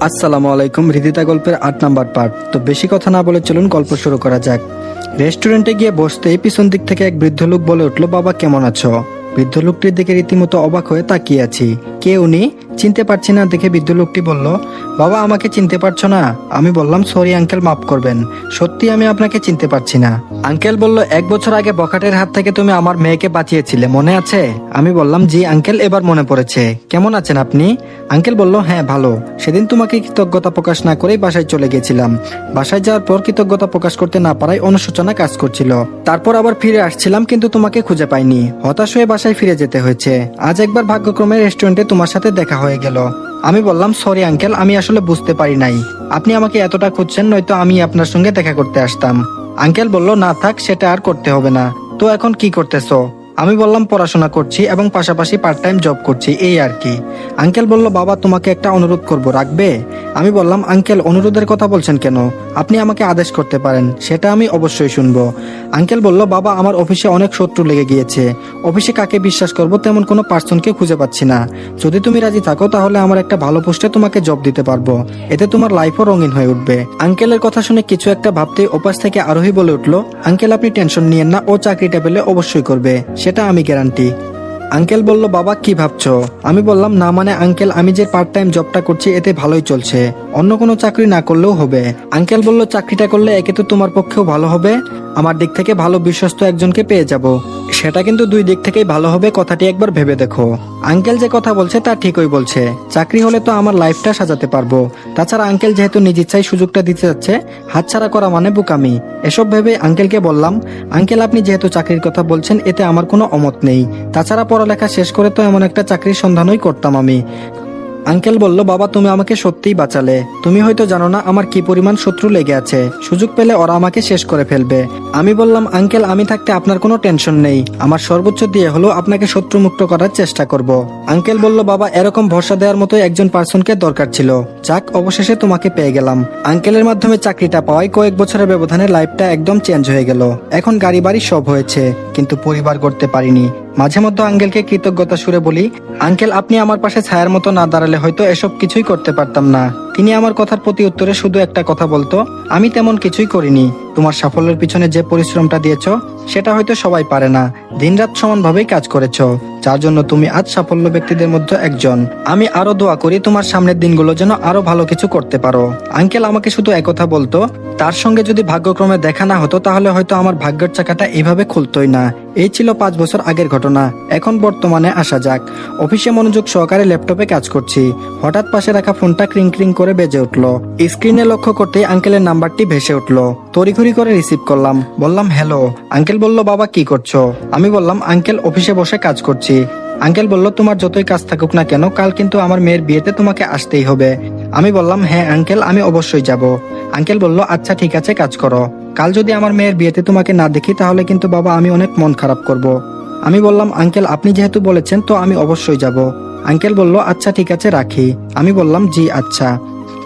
আসসালামু আলাইকুম। হৃদিতা গল্পের ৮ নাম্বার পার্ট। তো বেশি কথা না বলে চলুন গল্প শুরু করা যাক। রেস্টুরেন্টে গিয়ে বসতেই পিছন দিক থেকে এক বৃদ্ধ লোক বলে উঠল, বাবা কেমন আছো? বৃদ্ধ লোকটির দিকে রীতিমতো অবাক হয়ে তাকিয়ে আছি। কে উনি? চিনতে পারছি না দেখে বৃদ্ধ লোকটি বলল, বাবা আমাকে চিনতে পারছো না? আমি বললাম, সরি আঙ্কেল, মাফ করবেন, সত্যি আমি আপনাকে চিনতে পারছি না। আঙ্কেল বলল, ১ বছর আগে বখাটের হাত থেকে তুমি আমার মেয়েকে বাঁচিয়েছিলে, মনে আছে? আমি বললাম, জি আঙ্কেল, এবার মনে পড়েছে। কেমন আছেন আপনি? আঙ্কেল বলল, হ্যাঁ ভালো। সেদিন তোমাকে কৃতজ্ঞতা প্রকাশ না করেই বাসায় চলে গেছিলাম। বাসায় যাওয়ার পর কৃতজ্ঞতা প্রকাশ করতে না পারায় অনুশোচনা কাজ করছিল। তারপর আবার ফিরে আসছিলাম, কিন্তু তোমাকে খুঁজে পাইনি। হতাশ হয়ে বাসায় ফিরে যেতে হয়েছে। আজ একবার ভাগ্যক্রমে রেস্টুরেন্টে তোমার সাথে দেখা হয়ে গেল। আমি বললাম, সরি আঙ্কেল, আমি আসলে বুঝতে পারি নাই আপনি আমাকে এতটা খুঁজছেন, নয়তো আমি আপনার সঙ্গে দেখা করতে আসতাম। আঙ্কেল বলল, না থাক, সেটা আর করতে হবে না। তো এখন কি করতেছো? আমি বললাম, পড়াশোনা করছি এবং পাশাপাশি পার্ট টাইম জব করছি, এই আর কি। আঙ্কেল বলল, বাবা তোমাকে একটা অনুরোধ করব, রাখবে? আমি বললাম, আঙ্কেল অনুরোধের কথা বলছেন কেন? আপনি আমাকে আদেশ করতে পারেন, সেটা আমি অবশ্যই শুনবো। আঙ্কেল বলল, বাবা আমার অফিসে অনেক শত্রু লেগে গিয়েছে। অফিসে কাকে বিশ্বাস করব তেমন কোনো পার্সনকে খুঁজে পাচ্ছি না। যদি তুমি রাজি থাকো তাহলে আমার একটা ভালো পোস্টে তোমাকে জব দিতে পারবো। এতে তোমার লাইফও রঙিন হয়ে উঠবে। আঙ্কেলের কথা শুনে কিছু একটা ভাবতেই ওপাশ থেকে আরোহী বলে উঠলো, আঙ্কেল আপনি টেনশন নিয়েন না, ও চাকরিটা পেলে অবশ্যই করবে, সেটা আমি গ্যারান্টি। আঙ্কেল বলল, বাবা কি ভাবছো? আমি বললাম, না মানে আঙ্কেল, আমি যে পার্ট টাইম জবটা করছি এতে ভালোই চলছে, অন্য কোনো চাকরি না করলেও হবে। আঙ্কেল বলল, চাকরিটা করলে একে তো তোমার পক্ষেও ভালো হবে, আমার দিক থেকে ভালো বিশ্বস্ত একজনকে পেয়ে যাব। সেটা কিন্তু দুই দিক থেকেই ভালো হবে, কথাটি একবার ভেবে দেখো। আঙ্কেল যে কথা বলছে তা ঠিকই বলছে, চাকরি হলে তো আমার লাইফটা সাজাতে পারবো। তাছাড়া আঙ্কেল যেহেতু নিজ ইচ্ছায় সুযোগটা দিতে যাচ্ছে, হাতছাড়া করা মানে বোকামি। এসব ভেবে আঙ্কেলকে বললাম, আঙ্কেল আপনি যেহেতু চাকরির কথা বলছেন এতে আমার কোনো অমত নেই। তাছাড়া পড়ালেখা শেষ করে তো এমন একটা চাকরির সন্ধানই করতাম আমি। আঙ্কেল বলল, বাবা তুমি আমাকে সত্যিই বাঁচালে। তুমি হয়তো জানো না আমার কি পরিমাণ শত্রু লেগে আছে, সুযোগ পেলে ওরা আমাকে শেষ করে ফেলবে। আমি বললাম, আঙ্কেল আমি থাকতে আপনার কোনো টেনশন নেই, আমার সর্বোচ্চ দিয়ে হলো আপনাকে শত্রুমুক্ত করার চেষ্টা করব। আঙ্কেল বলল, বাবা এরকম ভরসা দেওয়ার মতো একজন পার্সনকে দরকার ছিল, যাক অবশেষে তোমাকে পেয়ে গেলাম। আঙ্কেলের মাধ্যমে চাকরিটা পাওয়ায় কয়েক বছরের ব্যবধানে লাইফটা একদম চেঞ্জ হয়ে গেল। এখন গাড়ি বাড়ি সব হয়েছে, কিন্তু পরিবার করতে পারিনি। মাঝে মধ্যে আঙ্কেলকে কৃতজ্ঞতা সুরে বলি, আঙ্কেল আপনি আমার পাশে ছায়ার মতো না দাঁড়ালে হয়তো এসব কিছুই করতে পারতাম না। তিনি আমার কথার প্রতি উত্তরে শুধু একটা কথা বলতো, আমি তেমন কিছুই করিনি, তোমার সাফল্যের পিছনে যে পরিশ্রমটা দিয়েছ সেটা হয়তো সবাই পারে না। দিনরাত সমানভাবেই কাজ করেছ, যার জন্য তুমি আজ সাফল্য ব্যক্তিদের মধ্যে একজন। আমি আরো দোয়া করি তোমার সামনের দিনগুলো যেন আরো ভালো কিছু করতে পারো। আঙ্কেল আমাকে শুধু একথা বলতো, তার সঙ্গে যদি ভাগ্যক্রমে দেখা না হতো তাহলে হয়তো আমার ভাগ্যের চাকাটা এইভাবে খুলতোই না। এই ছিল 5 বছর আগের ঘটনা। এখন বর্তমানে আসা যাক। অফিসে মনোযোগ সহকারে ল্যাপটপে কাজ করছি। হঠাৎ পাশে রাখা ফোনটা ক্রিং ক্রিং করে বেজে উঠলো। স্ক্রিনে লক্ষ্য করতেই আঙ্কেলের নাম্বারটি ভেসে উঠলো। তড়িঘড়ি করে রিসিভ করলাম, বললাম হ্যালো। আঙ্কেল বলল, বাবা কি করছো? আমি বললাম, আঙ্কেল অফিসে বসে কাজ করছি। আঙ্কেল বলল, তোমার যতই কাজ থাকুক না কেন কাল কিন্তু আমার মেয়ের বিয়েতে তোমাকে আসতেই হবে। আমি বললাম, হ্যাঁ আঙ্কেল আমি অবশ্যই যাব। আঙ্কেল বলল, আচ্ছা ঠিক আছে, কাজ করো। কাল যদি আমার মেয়ের বিয়েতে তোমাকে না দেখি তাহলে কিন্তু বাবা আমি অনেক মন খারাপ করব। আমি বললাম, আঙ্কেল আপনি যেহেতু বলেছেন তো আমি অবশ্যই যাব। আঙ্কেল বলল, আচ্ছা ঠিক আছে রাখি। আমি বললাম, জি আচ্ছা।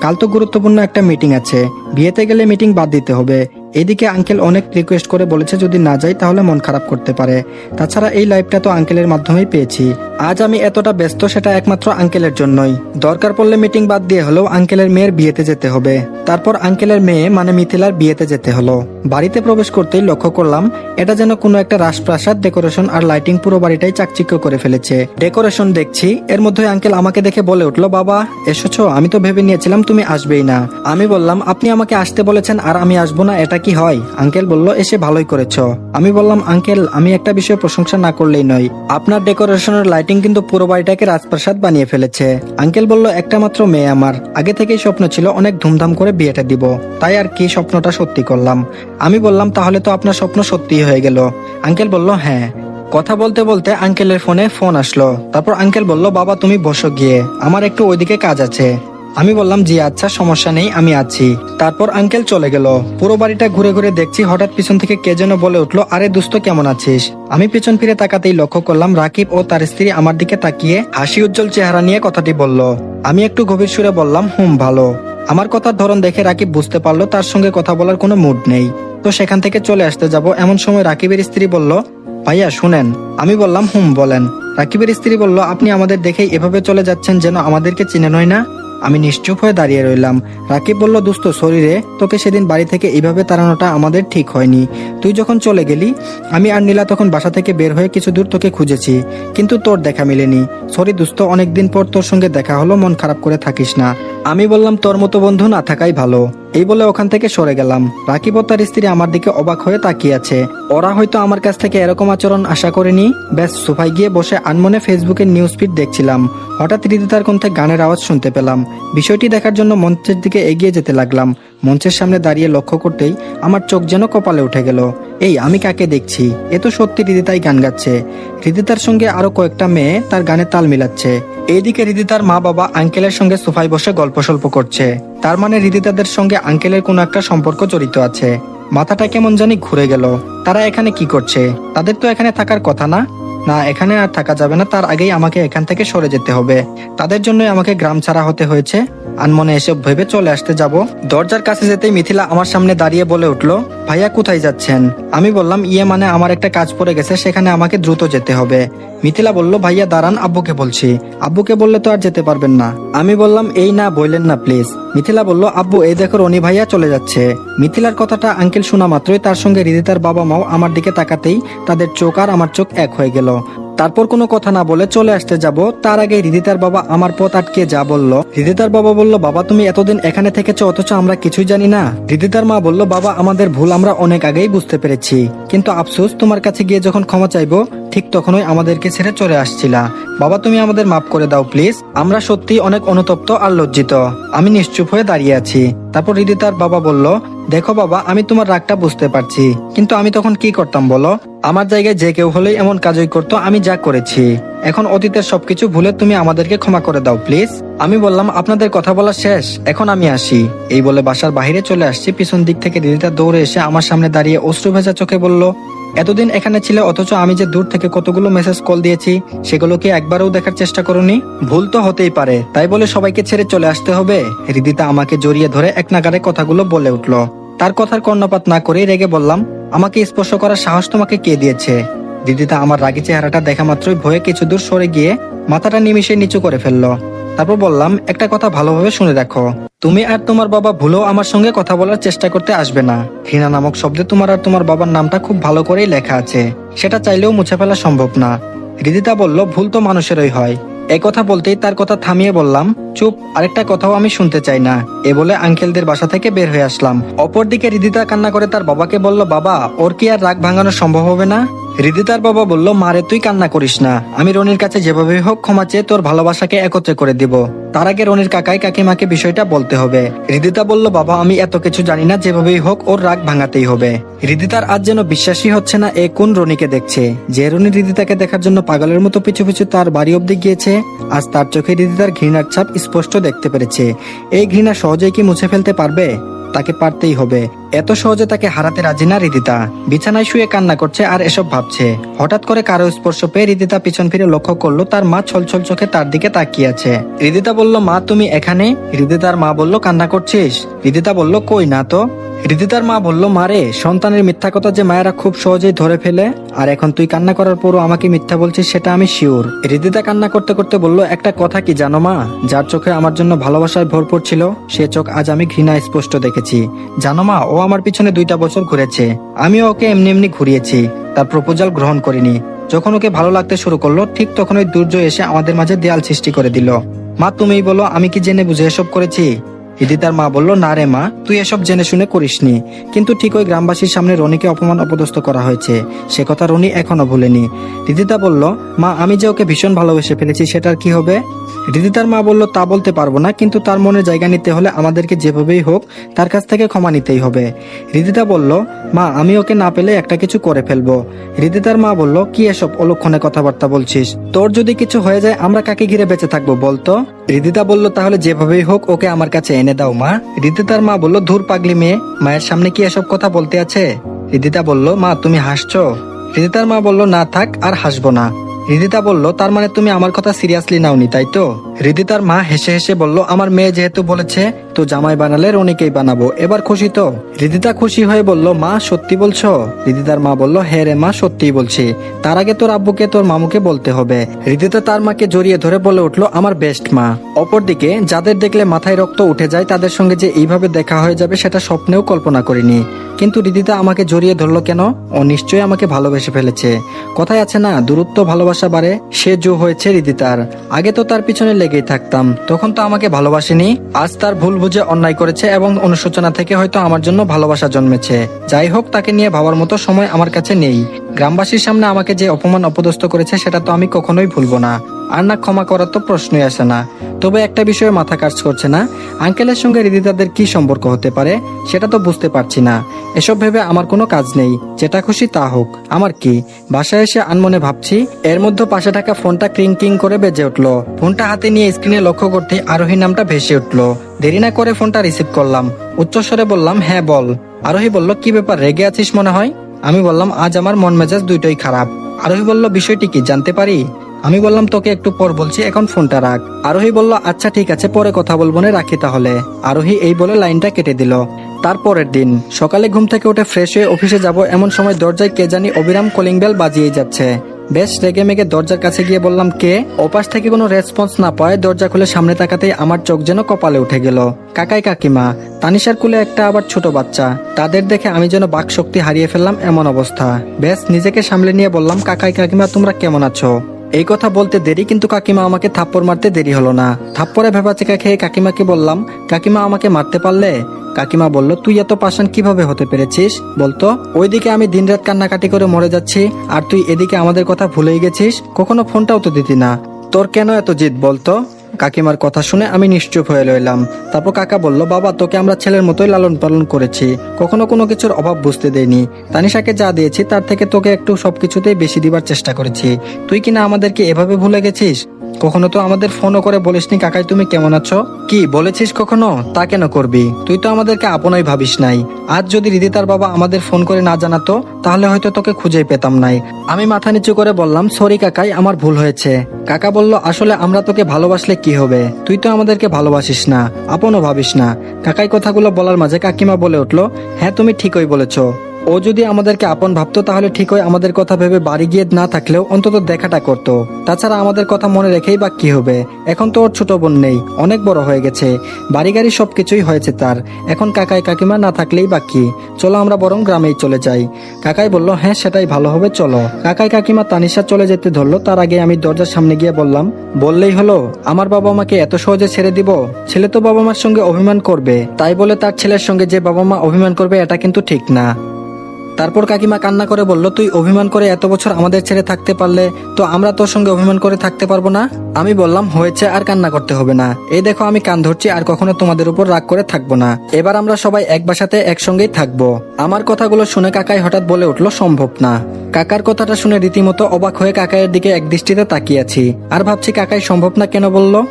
কাল তো গুরুত্বপূর্ণ একটা মিটিং আছে, বিয়েতে গেলে মিটিং বাদ দিতে হবে। এদিকে আঙ্কেল অনেক রিকোয়েস্ট করে বলেছে যদি না যাই তাহলে মন খারাপ করতে পারে। তাছাড়া এই লাইফটা তো আঙ্কেলের মাধ্যমেই পেয়েছি। আজ আমি এতটা ব্যস্ত সেটা একমাত্র আঙ্কেলের জন্যই। দরকার পড়লে মিটিং বাদ দিয়ে হলেও আঙ্কেলের মেয়ের বিয়েতে যেতে হবে। তারপর আঙ্কেলের মেয়ে মানে মিথিলার বিয়েতে যেতে হলো। বাড়িতে প্রবেশ করতেই লক্ষ্য করলাম এটা যেন কোনো একটা রাজপ্রাসাদ, ডেকোরেশন আর লাইটিং পুরো বাড়িটাই চাকচিক্য করে ফেলেছে। ডেকোরেশন দেখছি, এর মধ্যে আঙ্কেল আমাকে দেখে বলে উঠলো, বাবা এসেছো? আমি তো ভেবে নিয়েছিলাম তুমি আসবেই না। আমি বললাম, আপনি আমাকে আসতে বলেছেন আর আমি আসবো না, এটা কি হয়? আঙ্কেল বলল, এসে ভালোই করেছো। আমি বললাম, আঙ্কেল আমি একটা বিষয়ে প্রশংসা না করলেই নয়, আপনার ডেকোরেশনের লাইটিং কিন্তু পুরো বাড়িটাকে রাজপ্রাসাদ বানিয়ে ফেলেছে। আঙ্কেল বলল, একটা মাত্র মেয়ে আমার, আগে থেকেই স্বপ্ন ছিল অনেক ধুমধাম করে বিয়েটা দিব, তাই আর কি স্বপ্নটা সত্যি করলাম। আমি বললাম, তাহলে তো আপনার স্বপ্ন সত্যি হয়ে গেল। আঙ্কেল বলল, হ্যাঁ। কথা বলতে বলতে আঙ্কেলের ফোন আসলো। তারপর আঙ্কেল বলল, বাবা তুমি বসো গিয়ে, আমার একটু ওইদিকে কাজ আছে। আমি বললাম, জি আচ্ছা সমস্যা নেই, আমি আছি। তারপর আঙ্কেল চলে গেল। পুরো বাড়িটা ঘুরে ঘুরে দেখছি, হঠাৎ পিছন থেকে কে যেন বলে উঠলো, আরে দোস্ত কেমন আছিস? আমি পিছন ফিরে তাকাতেই লক্ষ্য করলাম রাকিব ও তার স্ত্রী আমার দিকে তাকিয়ে হাসি উজ্জ্বল চেহারা নিয়ে কথাটি বলল। আমি একটু গভীর সুরে বললাম, ভালো। আমার কথার ধরন দেখে রাকিব বুঝতে পারলো তার সঙ্গে কথা বলার কোনো মুড নেই, তো সেখান থেকে চলে আসতে যাব এমন সময় রাকিবের স্ত্রী বলল, ভাইয়া শুনেন। আমি বললাম, বলেন। রাকিবের স্ত্রী বলল, আপনি আমাদের দেখেই এভাবে চলে যাচ্ছেন যেন আমাদেরকে চিনেনই না। আমি নিশ্চুপ হয়ে দাঁড়িয়ে রইলাম। রাকিব বলল, দোস্ত সরি রে, তোকে সেদিন বাড়ি থেকে এইভাবে তাড়ানোটা আমাদের ঠিক হয়নি। তুই যখন চলে গেলি আমি আর নীলা তখন বাসা থেকে বের হয়ে কিছু দূর তোকে খুঁজেছি, কিন্তু তোর দেখা মিলেনি। সরি দোস্ত, অনেকদিন পর তোর সঙ্গে দেখা হলো, মন খারাপ করে থাকিস না। আমি বললাম, তোর মতো বন্ধু না থাকাই ভালো। এই বলে ওখান থেকে সরে গেলাম। রাকিব ও তার স্ত্রী আমার দিকে অবাক হয়ে তাকিয়ে আছে। ওরা হয়তো আমার কাছ থেকে এরকম আচরণ আশা করেনি। ব্যাস সোফায় গিয়ে বসে আনমনে ফেসবুকের নিউজ ফিড দেখছিলাম। হঠাৎ হৃদিতার কণ্ঠে গানের আওয়াজ শুনতে পেলাম। বিষয়টি দেখার জন্য মঞ্চের দিকে এগিয়ে যেতে লাগলাম। মঞ্চের সামনে দাঁড়িয়ে লক্ষ্য করতেই আমার চোখ যেন কপালে উঠে গেল। এই আমি কাকে দেখছি? এ তো সত্যি হৃদিতাই গান গাচ্ছে। হৃদিতার সঙ্গে আরো কয়েকটা মেয়ে তার গানে তাল মিলাচ্ছে। এইদিকে হৃদিতার মা বাবা আঙ্কেলের সঙ্গে সোফায় বসে গল্প সল্প করছে। তার মানে হৃদিতাদের সঙ্গে আঙ্কেলের কোনো একটা সম্পর্ক জড়িত আছে। মাথাটা কেমন জানি ঘুরে গেল। তারা এখানে কি করছে? তাদের তো এখানে থাকার কথা না। না, এখানে আর থাকা যাবে না, তার আগেই আমাকে এখান থেকে সরে যেতে হবে। তাদের জন্যই আমাকে গ্রাম ছাড়া হতে হয়েছে। আনমনে এসব ভেবে চলে আসতে যাব। দরজার কাছে যেতেই মিথিলা আমার সামনে দাঁড়িয়ে বলে উঠল, ভাইয়া কোথায় যাচ্ছেন? আমি বললাম, মানে আমার একটা কাজ পড়ে গেছে, সেখানে আমাকে দ্রুত যেতে হবে। মিথিলা বলল, ভাইয়া দাঁড়ান, আব্বুকে বলছি। আব্বুকে বললে তো আর যেতে পারবেন না। আমি বললাম, এই না, বললেন না প্লিজ। মিথিলা বলল, আব্বু এই দেখো রনি ভাইয়া চলে যাচ্ছে। মিথিলার কথাটা আঙ্কেল শোনা মাত্রই তার সঙ্গে হৃদিতার বাবা মাও আমার দিকে তাকাতেই তাদের চোখ আর আমার চোখ এক হয়ে গেল। তারপর কোনো কথা না বলে চলে আসতে যাব, তার আগে হৃদিতার বাবা আমার পথ আটকে যা বলল। হৃদিতার বাবা বলল, বাবা তুমি এতদিন এখানে থেকেছো অথচ আমরা কিছুই জানি না। হৃদিতার মা বলল, বাবা আমাদের ভুল আমরা অনেক আগেই বুঝতে পেরেছি, কিন্তু আফসোস তোমার কাছে গিয়ে যখন ক্ষমা চাইবো ঠিক তখনই আমাদেরকে ছেড়ে চলে আসছিলা। বাবা তুমি আমাদের মাফ করে দাও প্লিজ, আমরা সত্যি অনেক অনুতপ্ত আর লজ্জিত। আমি নিশ্চুপ হয়ে দাঁড়িয়ে আছি। তারপর হৃদিতার বাবা বলল, দেখো বাবা আমি তোমার রাগটা বুঝতে পারছি, কিন্তু আমি তখন কি করতাম বলো? আমার জায়গায় যে কেউ হলেই এমন কাজই করতো। আমি যা করেছি, এখন অতীতের সবকিছু ভুলে তুমি আমাদেরকে ক্ষমা করে দাও প্লিজ। আমি বললাম, আপনাদের কথা বলা শেষ, এখন আমি আসি। এই বলে বাসার বাইরে চলে আসছি। পিছন দিক থেকে হৃদিতা দৌড়ে এসে আমার সামনে দাঁড়িয়ে অশ্রু ভেজা চোখে বলল, এতদিন এখানে ছিলে অথচ আমি যে দূর থেকে কতগুলো মেসেজ কল দিয়েছি সেগুলো কি একবারও দেখার চেষ্টা করোনি? ভুল তো হতেই পারে, তাই বলে সবাইকে ছেড়ে চলে আসতে হবে? হৃদিতা আমাকে জড়িয়ে ধরে এক নাগারে কথাগুলো বলে উঠল। তার কথার কর্ণপাত না করে রেগে বললাম, আমাকে স্পর্শ করার সাহস তোমাকে কে দিয়েছে? হৃদিতা আমার রাগী চেহারাটা দেখা মাত্রই ভয়ে কিছু দূর সরে গিয়ে মাথাটা নিমিষে নিচু করে ফেললো। তারপর বললাম, একটা কথা ভালোভাবে শুনে রাখো, তুমি আর তোমার বাবা ভুলেও আমার সঙ্গে কথা বলার চেষ্টা করতে আসবে না। ঘৃণা নামক শব্দে তোমার আর তোমার বাবার নামটা খুব ভালো করেই লেখা আছে, সেটা চাইলেও মুছে ফেলা সম্ভব না। হৃদিতা বলল, ভুল তো মানুষেরই হয়। এই কথা বলতেই তার কথা থামিয়ে বললাম, চুপ, আরেকটা কথাও আমি শুনতে চাই না। এ বলে আঙ্কেলদের বাসা থেকে বের হয়ে আসলাম। অপরদিকে হৃদিতা কান্না করে তার বাবাকে বলল, বাবা ওর কি আর রাগ ভাঙানো সম্ভব হবে না? হৃদিতার বাবা বলল, মারে তুই কান্না করিস না, আমি রনির কাছে যেভাবে হোক ক্ষমা চেয়ে তোর ভালোবাসাকে একত্রে করে দিব। তার আগে রনির কাকাই কাকিমাকে বিষয়টা বলতে হবে। হৃদিতা বলল, বাবা আমি এত কিছু জানি না, যেভাবেই হোক ওর রাগ ভাঙাতেই হবে। হৃদিতার আজ যেন বিশ্বাসই হচ্ছে না এ কোন রনিকে দেখছে, যে রনি হৃদিতাকে দেখার জন্য পাগলের মতো পিছু পিছু তার বাড়ি অব্দি গিয়েছে। আজ তার চোখে হৃদিতার ঘৃণার ছাপ স্পষ্ট দেখতে পেরেছে। এই ঘৃণা সহজেই কি মুছে ফেলতে পারবে? তাকে পারতেই হবে। এত সহজে তাকে হারাতে রাজি না হৃদিতা। বিছানায় শুয়ে কান্না করছে আর এসব ভাবছে। হঠাৎ করে কারো স্পর্শ পেয়ে হৃদিতা পিছন ফিরে লক্ষ্য করলো তার মা ছলছল চোখে তার দিকে তাকিয়ে আছে। হৃদিতা বলল, মা তুমি এখানে? হৃদিতার মা বলল, কান্না করছিস? হৃদিতা বলল, কই না তো। হৃদিতার মা বলল, মারে সন্তানের মিথ্যা কথা যে মায়েরা খুব সহজেই ধরে ফেলে, আর এখন তুই কান্না করার পরও আমাকে মিথ্যা বলছিস সেটা আমি শিওর। হৃদিতা কান্না করতে করতে বলল, একটা কথা কি জানো মা, যার চোখে আমার জন্য ভালোবাসায় ভরপুর ছিল সে চোখ আজ আমি ঘৃণা স্পষ্ট দেখেছি। জানো মা, ও আমার পিছনে 2টা বছর ঘুরেছে, আমিও ওকে এমনি এমনি ঘুরিয়েছি, তার প্রপোজাল গ্রহণ করিনি। যখন ওকে ভালো লাগতে শুরু করলো ঠিক তখন ওই দুর্যোগ এসে আমাদের মাঝে দেয়াল সৃষ্টি করে দিল। মা তুমিই বলো আমি কি জেনে বুঝে এসব করেছি? হৃদিতার মা বলল, না রে মা, তুই এসব জেনে শুনে করিসনি, কিন্তু ঠিক ওই গ্রামবাসীর সামনে রনিকে অপমান অপদস্থ করা হয়েছে, সে কথা রনি এখনো ভুলেনি। হৃদিতা বলল, মা আমি যে ওকে ভীষণ ভালোবেসে ফেলেছি সেটার কি হবে? হৃদিতার মা বলল, তা বলতে পারবো না, কিন্তু তার মনে জায়গা নিতে হলে আমাদেরকে যেভাবেই হোক তার কাছ থেকে ক্ষমা নিতেই হবে। হৃদিতা বলল, মা আমি ওকে না পেলে একটা কিছু করে ফেলবো। হৃদিতার মা বলল, কি এসব অলক্ষণে কথাবার্তা বলছিস? তোর যদি কিছু হয়ে যায় আমরা কাকে ঘিরে বেঁচে থাকবো বলতো? হৃদিতা বলল, তাহলে যেভাবেই হোক ওকে আমার কাছে এনে দাও মা। হৃদিতার মা বলল, ধুর পাগলি মেয়ে, মায়ের সামনে কি এসব কথা বলতে আছে? হৃদিতা বলল, মা তুমি হাসছো? হৃদিতার মা বলল, না থাক, আর হাসবো না। হৃদিতা বলল, তার মানে তুমি আমার কথা সিরিয়াসলি নাওনি তাই তো? রিদিতার মা হেসে হেসে বলল, আমার মেয়ে যেহেতু বলেছে তো জামাই বানালে রনিকেই বানাবো, এবার খুশি তো? রিদিতা খুশি হয়ে বলল, মা সত্যি বলছো? রিদিতার মা বলল, হ্যাঁ রে মা, সত্যিই বলছি। তার আগে তোর আব্বুকে তোর মামুকে বলতে হবে। রিদিতা তার মাকে জড়িয়ে ধরে বলে উঠলো, আমার বেস্ট মা। অপরদিকে যাদের দেখলে মাথায় রক্ত উঠে যায় তাদের সঙ্গে যে এইভাবে দেখা হয়ে যাবে সেটা স্বপ্নেও কল্পনা করিনি। কিন্তু রিদিতা আমাকে জড়িয়ে ধরলো কেন? ও নিশ্চয়ই আমাকে ভালোবেসে ফেলেছে। কথায় আছে না, দূরত্ব ভালোবাসা বাড়ে, সে জো হয়েছে রিদিতার। আগে তো তার পিছনে লেগেই থাকতাম, তখন তো আমাকে ভালোবাসেনি। আজ তার ভুল বুঝে অন্যায় করেছে এবং অনুশোচনা থেকে হয়তো আমার জন্য ভালোবাসা জন্মেছে। যাই হোক, তাকে নিয়ে ভাবার মতো সময় আমার কাছে নেই। গ্রামবাসীর সামনে আমাকে যে অপমান অপদস্থ করেছে সেটা তো আমি কখনোই ভুলবো না। আর না ক্ষমা করার তো প্রশ্নই আসে না। তবে একটা বিষয়ে মাথা কাজ করছে না, আঙ্কেলের সঙ্গে রিদিতাদের কি সম্পর্ক হতে পারে সেটা তো বুঝতে পারছি না। এসব ভেবে আমার কোনো কাজ নেই, যেটা খুশি তা হোক, আমার কি। বাসায় এসে আনমনে ভাবছি, এর মধ্যে পাশে থাকা ফোনটা ক্রিং ক্রিং করে বেজে উঠলো। ফোনটা হাতে নিয়ে স্ক্রিনে লক্ষ্য করতে আরোহী নামটা ভেসে উঠলো। দেরি না করে ফোনটা রিসিভ করলাম। উচ্চস্বরে বললাম, হ্যাঁ বল। আরোহী বলল, কি ব্যাপার, রেগে আছিস মনে হয়? আমি বললাম, আজ আমার মন মেজাজ দুইটাই খারাপ। আরোহী বলল, বিষয়টি কি জানতে পারি? আমি বললাম, তোকে একটু পর বলছি, এখন ফোনটা রাখ। আরোহী বলল, আচ্ছা ঠিক আছে, পরে কথা বলবো না, রাখি তাহলে। আরোহী এই বলে লাইনটা কেটে দিল। তারপরের দিন সকালে ঘুম থেকে উঠে ফ্রেশ হয়ে অফিসে যাব এমন সময় দরজায় কে জানি অবিরাম কলিং বেল বাজিয়েই যাচ্ছে। বেশ রেগে মেগে দরজার কাছে গিয়ে বললাম, কে? ওপাশ থেকে কোনো রেসপন্স না পায় দরজা খুলে সামনে তাকাতেই আমার চোখ যেন কপালে উঠে গেল। কাকাই কাকিমা, তানিশার কুলে একটা আবার ছোট বাচ্চা। তাদের দেখে আমি যেন বাক শক্তি হারিয়ে ফেললাম এমন অবস্থা। বেশ নিজেকে সামলে নিয়ে বললাম, কাকাই কাকিমা তোমরা কেমন আছো? এই কথা বলতে দেরি, কিন্তু কাকিমা আমাকে থাপ্পড় মারতে দেরি হলো না। থাপ্পড়ে ভেবাচেকা খেয়ে কাকিমাকে বললাম, কাকিমা আমাকে মারতে পারলে? কাকিমা বলল, তুই এত পাষাণ কিভাবে হতে পেরেছিস বলতো? ওইদিকে আমি দিনরাত কান্নাকাটি করে মরে যাচ্ছি আর তুই এদিকে আমাদের কথা ভুলেই গেছিস, কখনো ফোনটাও তো দিতি না। তোর কেন এত জিদ বলতো? কাকিমার কথা শুনে আমি নিশ্চুপ হয়ে রইলাম। তারপর কাকা বলল, বাবা তোকে আমরা ছেলের মতোই লালন পালন করেছি, কখনো কোনো কিছুর অভাব বুঝতে দেইনি। তানিশাকে যা দিয়েছি তার থেকে তোকে একটু সবকিছুতেই বেশি দিবার চেষ্টা করেছি। তুই কিনা আমাদেরকে এভাবে ভুলে গেছিস? কখনো তো আমাদের ফোনও করে বলিসনি, কাকাই তুমি কেমন আছো? কি বলেছিস কখনো? তা কেন করবি? তুই তো আমাদেরকে আপনই ভাবিস নাই। আজ যদি রিদিতার বাবা আমাদের ফোন করে না জানাতো তাহলে হয়তো তোকে খুঁজেই পেতাম নাই। আমি মাথা নিচু করে বললাম, সরি কাকাই, আমার ভুল হয়েছে। কাকা বলল, আসলে আমরা তোকে ভালোবাসলে কি হবে, তুই তো আমাদেরকে ভালোবাসিস না, আপনও ভাবিস না। কাকাই কথাগুলো বলার মাঝে কাকিমা বলে উঠলো, হ্যাঁ তুমি ঠিকই বলেছো। ও যদি আমাদেরকে আপন ভাবতো তাহলে ঠিকই আমাদের কথা ভেবে বাড়ি গিয়ে না থাকলেও অন্তত দেখাটা করতো। তাছাড়া আমাদের কথা মনে রেখেই বা কি হবে? এখন তো ওর ছোট বোন নেই, অনেক বড় হয়ে গেছে, বাড়ি গাড়ি সবকিছুই হয়েছে তার। এখন কাকাই কাকিমা না থাকলেই বা কি, চলো আমরা বরং গ্রামেই চলে যাই। কাকাই বলল, হ্যাঁ সেটাই ভালো হবে, চলো। কাকাই কাকিমা তানিশা চলে যেতে ধরলো, তার আগে আমি দরজার সামনে গিয়ে বললাম, বললেই হলো আমার বাবা মাকে এত সহজে ছেড়ে দিব? ছেলে তো বাবা মার সঙ্গে অভিমান করবে, তাই বলে তার ছেলের সঙ্গে যে বাবা মা অভিমান করবে এটা কিন্তু ঠিক না। তারপর কাকিমা কান্না করে বলল, তুই অভিমান করে এত বছর আমাদের ছেড়ে থাকতে পারলে তো আমরা তোর সঙ্গে অভিমান করে থাকতে পারবো না? আমি বললাম, হয়েছে, আর কান্না করতে হবে না। এই দেখো আমি কান ধরছি, আর কখনো তোমাদের উপর রাগ করে থাকবো না। এবার আমরা সবাই এক বাসাতে একসঙ্গেই থাকবো। আমার কথাগুলো শুনে কাকাই হঠাৎ বলে উঠলো, সম্ভব না। কাকার কথাটা শুনে রীতিমতো অবাক হয়ে কাকাইয়ের দিকে এক দৃষ্টিতে তাকিয়ে আছি আর ভাবছি কাকাই সম্ভব না কেন বললো।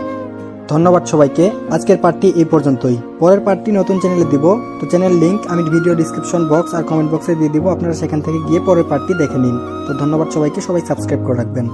ধন্যবাদ সবাইকে, আজকের পার্টটি এই পর্যন্তই। পরের পার্টটি নতুন চ্যানেলে দিব, তো চ্যানেল লিংক আমি ভিডিও ডিসক্রিপশন বক্স আর কমেন্ট বক্সে দিয়ে দিব, আপনারা সেখান থেকে গিয়ে পরের পার্টটি দেখে নিন। তো ধন্যবাদ সবাইকে, সবাই সাবস্ক্রাইব করে রাখবেন।